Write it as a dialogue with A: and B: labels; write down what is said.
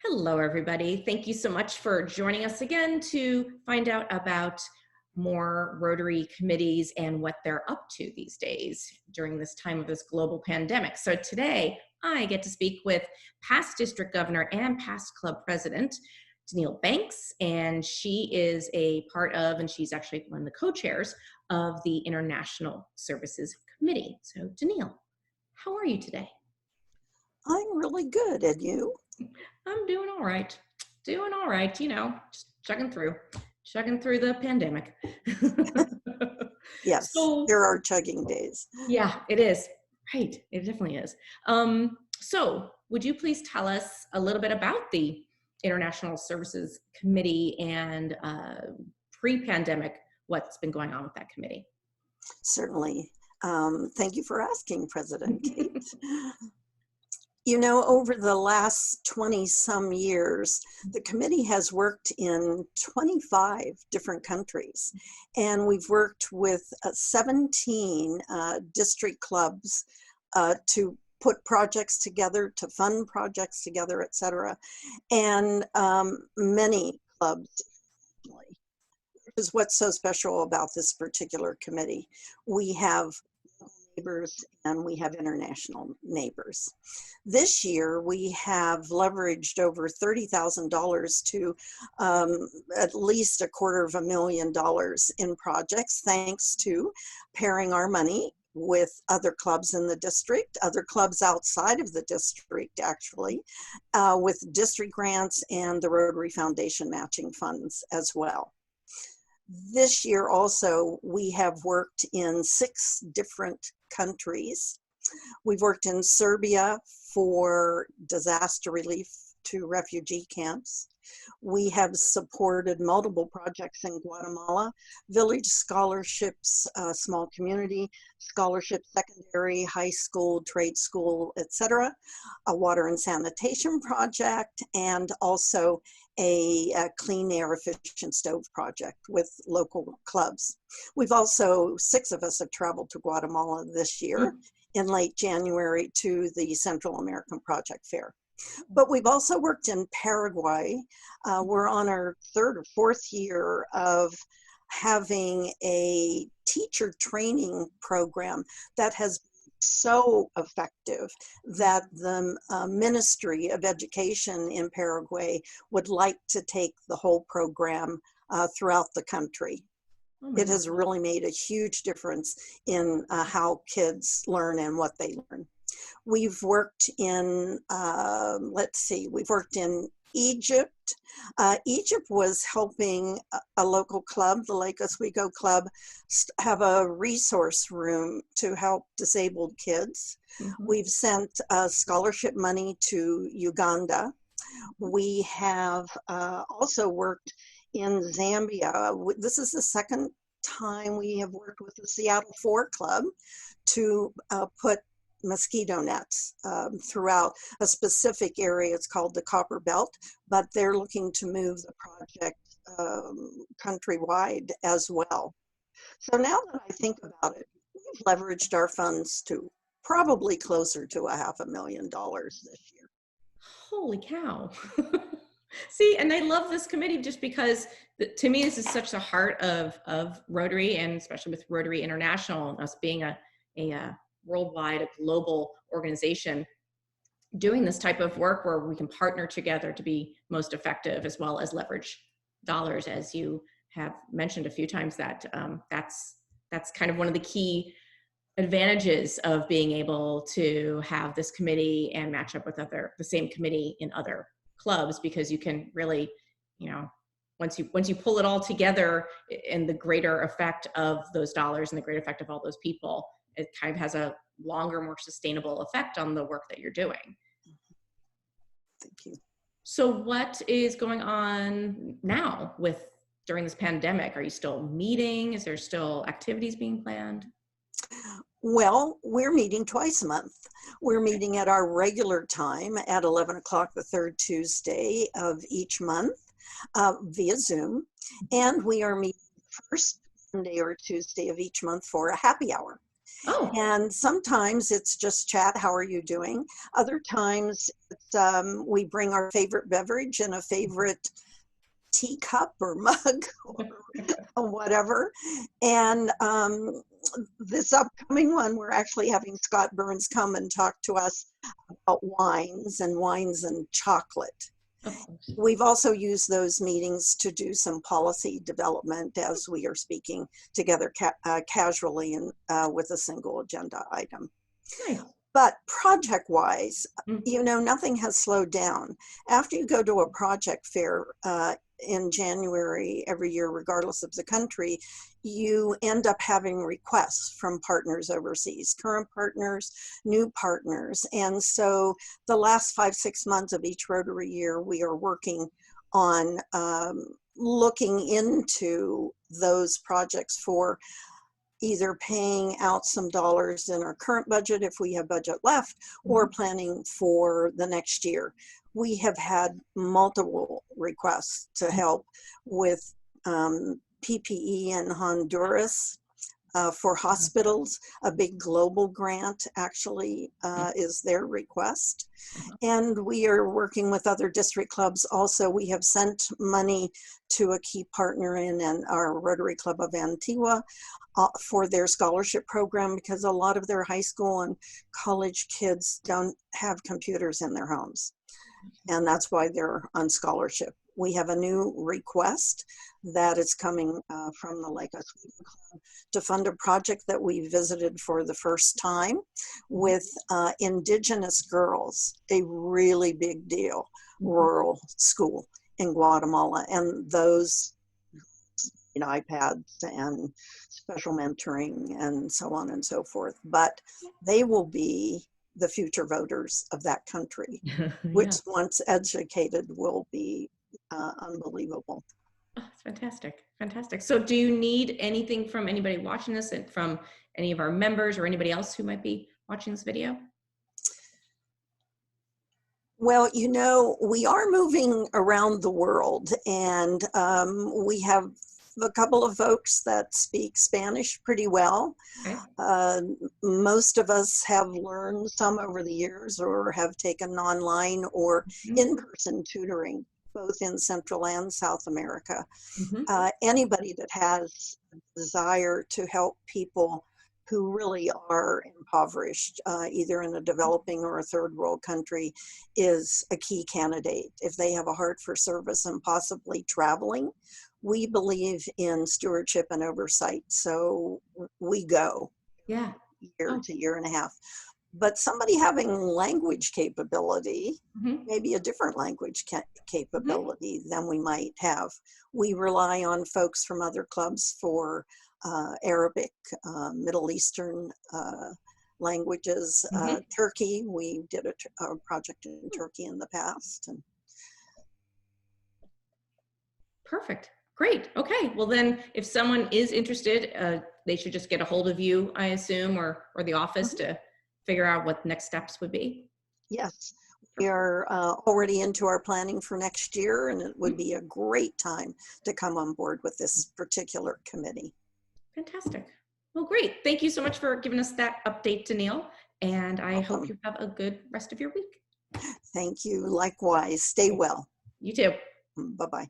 A: Hello, everybody. Thank you so much for joining us again to find out about more Rotary committees and what they're up to these days during this time of this global pandemic. So today, I get to speak with past district governor and past club president, Deniel Banks, and she is a part of, and she's actually one of the co-chairs of the International Services Committee. So Deniel, how are you today?
B: I'm really good, and you?
A: I'm doing all right. Doing all right, just chugging through the pandemic.
B: Yes,
A: So,
B: there are chugging days.
A: yeah, it is. Right, it definitely is. So would you please tell us a little bit about the International Services Committee and pre-pandemic, what's been going on with that committee?
B: Certainly. Thank you for asking, President Kate. You know, over the last 20 some years, the committee has worked in 25 different countries, and we've worked with 17 district clubs to put projects together, to fund projects together, etc. And many clubs, which is what's so special about this particular committee. We have neighbors and we have international neighbors. This year we have leveraged over $30,000 to at least $250,000 in projects, thanks to pairing our money with other clubs in the district, other clubs outside of the district actually, with district grants and the Rotary Foundation matching funds as well. This year also, we have worked in 6 different countries. We've worked in Serbia for disaster relief to refugee camps. We have supported multiple projects in Guatemala, village scholarships, small community scholarships, secondary, high school, trade school, etc., a water and sanitation project, and also a clean air efficient stove project with local clubs. We've also, 6 of us have traveled to Guatemala this year in late January to the Central American Project Fair. But we've also worked in Paraguay. We're on our 3rd or 4th year of having a teacher training program that has been so effective that the Ministry of Education in Paraguay would like to take the whole program throughout the country. It has really made a huge difference in how kids learn and what they learn. We've worked in, we've worked in Egypt. Egypt was helping a local club, the Lake Oswego Club, have a resource room to help disabled kids. We've sent scholarship money to Uganda. We have also worked in Zambia. This is the 2nd time we have worked with the Seattle 4 Club to put mosquito nets throughout a specific area. It's called the Copper Belt, but they're looking to move the project countrywide as well. So now that I think about it, we've leveraged our funds to probably closer to $500,000 this year.
A: Holy cow. See, and I love this committee just because to me, this is such the heart of Rotary, and especially with Rotary International and us being a worldwide, a global organization doing this type of work where we can partner together to be most effective, as well as leverage dollars, as you have mentioned a few times. That that's kind of one of the key advantages of being able to have this committee and match up with the same committee in other clubs, because you can really, once you pull it all together, and the greater effect of those dollars and the greater effect of all those people, it kind of has a longer, more sustainable effect on the work that you're doing.
B: Thank you.
A: So what is going on now during this pandemic? Are you still meeting? Is there still activities being planned?
B: Well, we're meeting twice a month. We're meeting at our regular time at 11 o'clock the 3rd Tuesday of each month via Zoom. And we are meeting first Monday or Tuesday of each month for a happy hour.
A: Oh,
B: And sometimes it's just chat, how are you doing? Other times it's, we bring our favorite beverage and a favorite teacup or mug or whatever. And this upcoming one, we're actually having Scott Burns come and talk to us about wines and chocolate.
A: of course.
B: We've also used those meetings to do some policy development as we are speaking together casually and with a single agenda item.
A: Nice.
B: But project-wise,
A: Mm.
B: you know, nothing has slowed down. After you go to a project fair in January every year, regardless of the country, you end up having requests from partners overseas, current partners, new partners. And so the last 5-6 months of each Rotary year, we are working on looking into those projects for either paying out some dollars in our current budget if we have budget left, or planning for the next year. We have had multiple requests to help with PPE in Honduras for hospitals. A big global grant actually is their request. And we are working with other district clubs also. We have sent money to a key partner in our Rotary Club of Antigua for their scholarship program, because a lot of their high school and college kids don't have computers in their homes. And that's why they're on scholarship. We have a new request that is coming from the Lake Oswego Club to fund a project that we visited for the first time with Indigenous girls, a really big deal, rural school in Guatemala. And those, you know, iPads and special mentoring and so on and so forth. But they will be the future voters of that country, which
A: Yeah.
B: once educated will be unbelievable.
A: Oh, that's fantastic. Fantastic. So do you need anything from anybody watching this, and from any of our members or anybody else who might be watching this video?
B: Well, you know, we are moving around the world, and we have a couple of folks that speak Spanish pretty well.
A: Okay.
B: Most of us have learned some over the years or have taken online or in-person tutoring, both in Central and South America. Anybody that has a desire to help people who really are impoverished, either in a developing or a third world country, is a key candidate. If they have a heart for service and possibly traveling, we believe in stewardship and oversight. So we go
A: Yeah.
B: year to year and a half. But somebody having language capability, maybe a different language capability than we might have. We rely on folks from other clubs for Arabic, Middle Eastern languages. Turkey, we did a project in Turkey in the past. And
A: Perfect. Great. Okay. Well, then if someone is interested, they should just get a hold of you, I assume, or the office to figure out what next steps would be.
B: yes, we are already into our planning for next year, and it would be a great time to come on board with this particular committee.
A: Fantastic. Well, great. Thank you so much for giving us that update, Deniel. And I hope you have a good rest of your week.
B: Thank you. Likewise. Stay well.
A: You too.
B: Bye-bye.